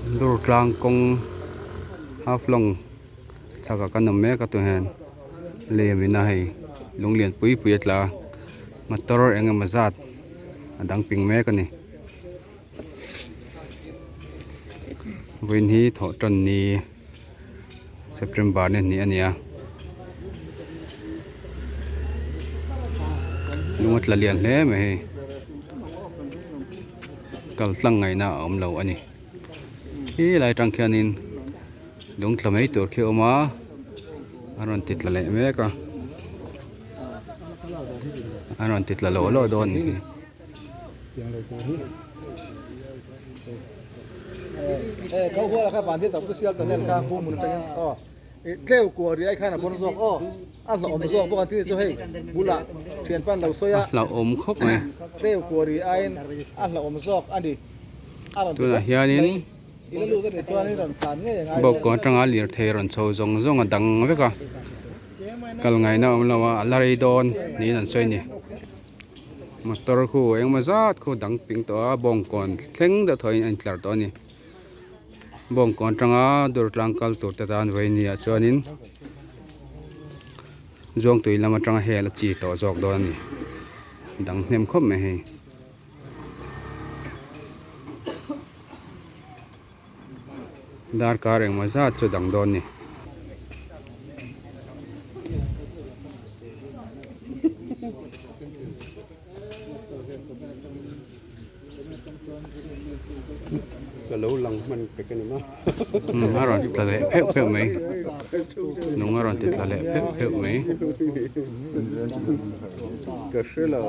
dur tlang kong half long chaka kanam me ka tu hen le mina hei lunglian pui pui atla motor enga mazat adang ping me ka ni win hi tho ton ni September ni ania lungat la lian hle me hei kal tlang ngai na om lo ani hi lai tang khianin lung tlamei tur khi oma aron titla le me ka aron titla lo lo don niเขาหัวแล้วครับบ้านที่ตบก็เสียจะเล่นข้างคู่มือจังอ๋อเลี้ยวกลัวดีไอ้ข้าน่ะบนซอกอ๋ออันละอมซอกพวกกันที่จะให้บุละเทียนปั้นเราโซยะ เราอมครบไหม เลี้ยวกลัวดีไอ้อันละอมซอกอันดีตัวน่ะเฮียนี่ อีลูกก็เดี๋ยวตัวนี้รอนสานเนี่ยยังไง บอกก่อนจังอาเลียร์เทรอนโซซงซงดังเวกะกัลไงนะอมเราว่าลารีดอนนี่นั่นสวยนี่มาตอร์คู่ยังมาซัดคู่ดังปิงตัวบงก่อนเข่งเดือดถอยอันตรายตัวนี้บงก่อนจังอาดูดลังกัลตัวแต่ตานไว้นี่ส่วนนี้จงตุยลำมาจังเฮลจีต่อจอกดอนนี่ดังเนมคบไหมเฮดาร์การเองมาซัดจุดดังดอนนี่ก็รู้หลังมันเป็นกันมั้งอร่อยติดทะเลเผ็ดไหมนุ่งอร่อยติดทะเลเผ็ดไหมก็ใช่เหรอ